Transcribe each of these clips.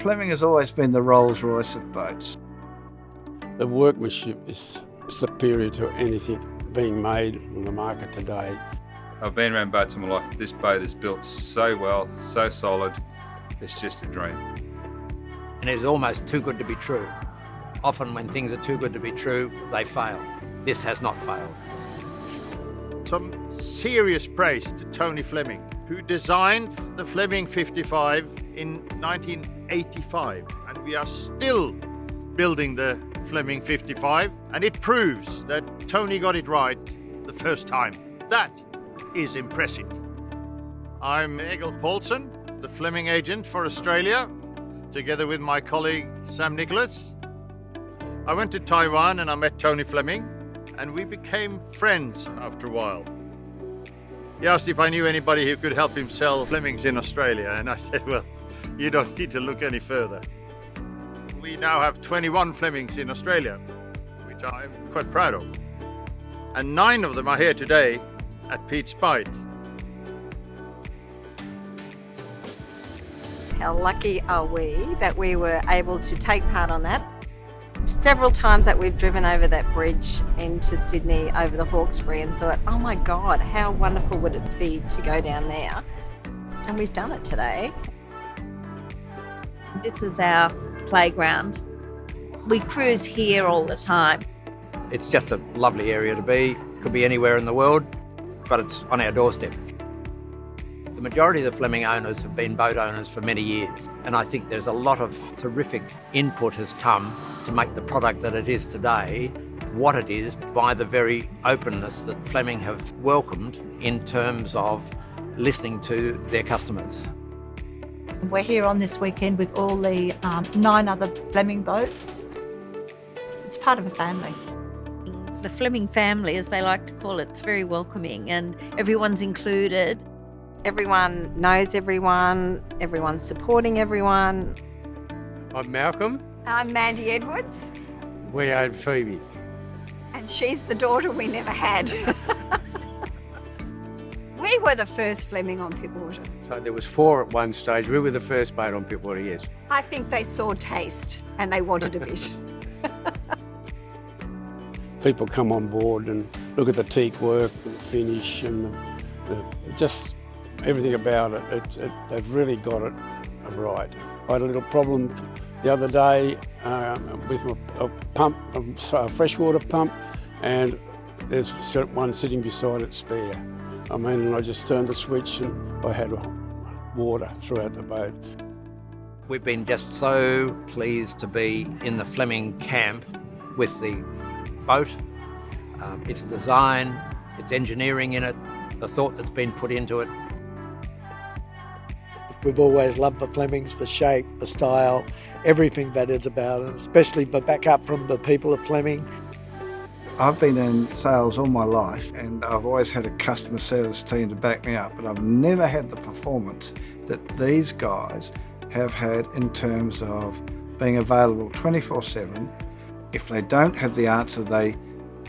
Fleming has always been the Rolls-Royce of boats. The workmanship is superior to anything being made on the market today. I've been around boats in my life. This boat is built so well, so solid. It's just a dream. And it is almost too good to be true. Often when things are too good to be true, they fail. This has not failed. Some serious praise to Tony Fleming, who designed the Fleming 55 in 1985. And we are still building the Fleming 55, and it proves that Tony got it right the first time. That is impressive. I'm Egil Paulsen, the Fleming agent for Australia, together with my colleague Sam Nicholas. I went to Taiwan and I met Tony Fleming, and we became friends after a while. He asked if I knew anybody who could help him sell Flemings in Australia, and I said, well, you don't need to look any further. We now have 21 Flemings in Australia, which I'm quite proud of. And 9 of them are here today at Pete's Bite. How lucky are we that we were able to take part on that? Several times that we've driven over that bridge into Sydney over the Hawkesbury and thought, oh my God, how wonderful would it be to go down there? And we've done it today. This is our playground. We cruise here all the time. It's just a lovely area to be. Could be anywhere in the world, but it's on our doorstep. The majority of the Fleming owners have been boat owners for many years, and I think there's a lot of terrific input has come to make the product that it is today what it is by the very openness that Fleming have welcomed in terms of listening to their customers. We're here on this weekend with all the 9 other Fleming boats. It's part of a family. The Fleming family, as they like to call it, it's very welcoming and everyone's included. Everyone knows everyone, everyone's supporting everyone. I'm Malcolm. I'm Mandy Edwards, We own Phoebe. and she's the daughter we never had. We were the first Fleming on Pittwater. So there was 4 at one stage. We were the first boat on Pittwater, yes. I think they saw taste and they wanted a bit. People come on board and look at the teak work, and the finish, and just everything about it. They've really got it right. I had a little problem the other day with a pump, a freshwater pump, and there's one sitting beside it spare. I mean, I just turned the switch and I had water throughout the boat. We've been just so pleased to be in the Fleming camp with the boat, its design, its engineering in it, the thought that's been put into it. We've always loved the Flemings, the shape, the style, everything that it's about, and especially the backup from the people of Fleming. I've been in sales all my life and I've always had a customer service team to back me up, but I've never had the performance that these guys have had in terms of being available 24/7. If they don't have the answer, they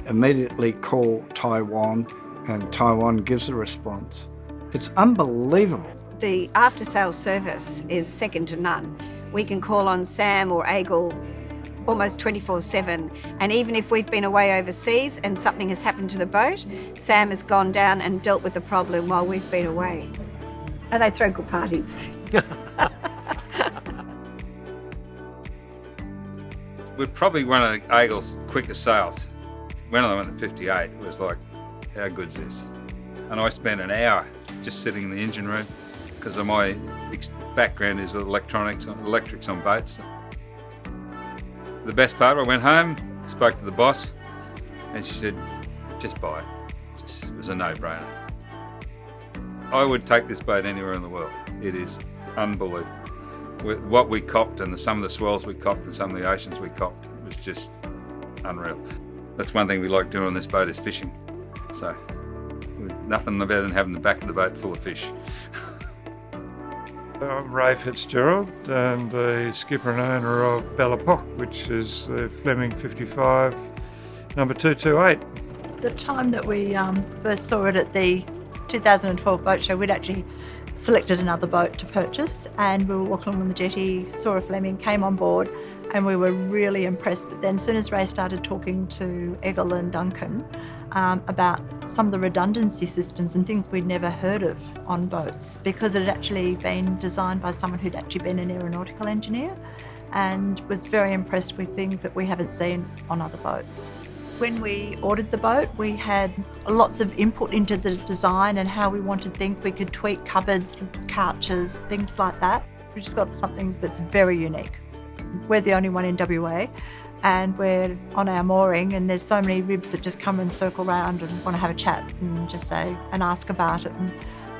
immediately call Taiwan and Taiwan gives a response. It's unbelievable. The after-sales service is second to none. We can call on Sam or Egil almost 24/7, and even if we've been away overseas and something has happened to the boat, Sam has gone down and dealt with the problem while we've been away. And they throw good parties. We're probably one of Egil's quickest sales. When I went at 58, it was like, how good's this? And I spent an hour just sitting in the engine room because of my background is with electrics on boats. The best part, I went home, spoke to the boss, and she said, just buy it. It was a no-brainer. I would take this boat anywhere in the world. It is unbelievable. With what we copped and some of the swells we copped and some of the oceans we copped, it was just unreal. That's one thing we like doing on this boat is fishing. So, nothing better than having the back of the boat full of fish. I'm Ray Fitzgerald and the skipper and owner of Ballapok, which is the Fleming 55 number 228. The time that we first saw it at the 2012 boat show, we'd actually selected another boat to purchase, and we were walking on the jetty, saw a Fleming, came on board, and we were really impressed. But then as soon as Ray started talking to Egil and Duncan about some of the redundancy systems and things we'd never heard of on boats, because it had actually been designed by someone who'd actually been an aeronautical engineer, and was very impressed with things that we haven't seen on other boats. When we ordered the boat, we had lots of input into the design and how we wanted things. We could tweak cupboards, couches, things like that. We just got something that's very unique. We're the only one in WA, and we're on our mooring, and there's so many ribs that just come and circle around and want to have a chat and just say and ask about it, and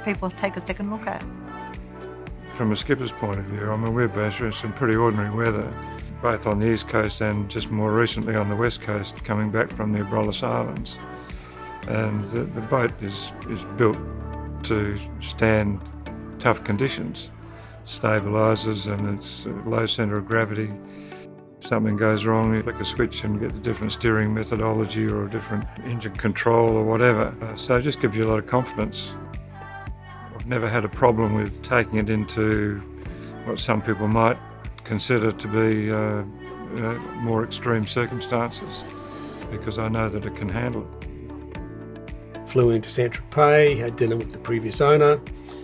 people take a second look at it. From a skipper's point of view, I mean, we're based in some pretty ordinary weather, both on the east coast and just more recently on the west coast, coming back from the Abrolhos Islands. And the boat is built to stand tough conditions. Stabilises, and it's a low centre of gravity. If something goes wrong, you flick a switch and get a different steering methodology or a different engine control or whatever. So it just gives you a lot of confidence. I've never had a problem with taking it into what some people might consider to be more extreme circumstances, because I know that it can handle it. Flew into Saint-Tropez, had dinner with the previous owner,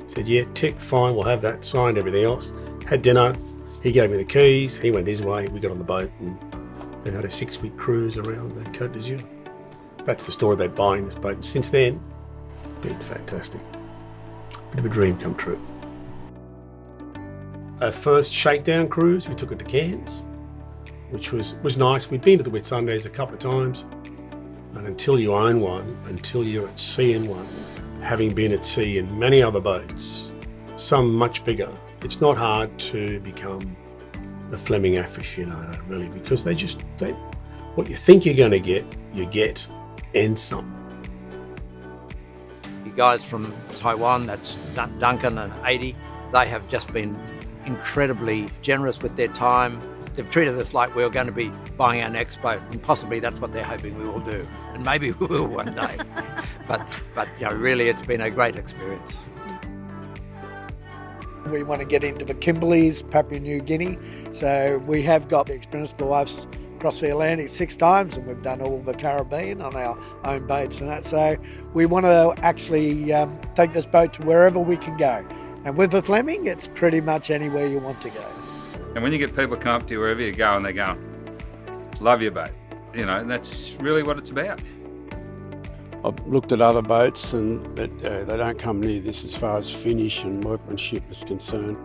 said, yeah, tick, fine, we'll have that, signed everything else. Had dinner, he gave me the keys, he went his way, we got on the boat and then had a 6-week cruise around the Côte d'Azur. That's the story about buying this boat. And since then, it's been fantastic. Bit of a dream come true. Our first shakedown cruise, we took it to Cairns, which was nice. We'd been to the Whitsundays a couple of times, and until you own one, until you're at sea in one, having been at sea in many other boats, some much bigger, it's not hard to become a Fleming aficionado, really, because what you think you're going to get, you get, and some. You guys from Taiwan, that's Duncan and 80, they have just been incredibly generous with their time. They've treated us like we were going to be buying our next boat, and possibly that's what they're hoping we will do. And maybe we will one day. But really, it's been a great experience. We want to get into the Kimberleys, Papua New Guinea, so we have got the experience. My wife's crossed the Atlantic 6 times, and we've done all the Caribbean on our own boats and that. So we want to actually take this boat to wherever we can go. And with the Fleming, it's pretty much anywhere you want to go. And when you get people come up to you wherever you go and they're going, love your boat, and that's really what it's about. I've looked at other boats and they don't come near this as far as finish and workmanship is concerned.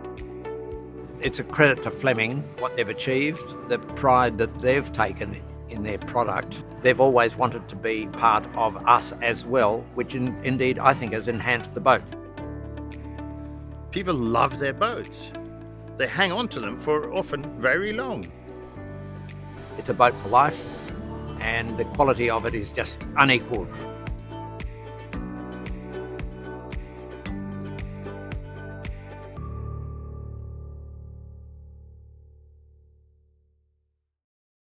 It's a credit to Fleming, what they've achieved, the pride that they've taken in their product. They've always wanted to be part of us as well, which indeed I think has enhanced the boat. People love their boats. They hang on to them for often very long. It's a boat for life, and the quality of it is just unequalled.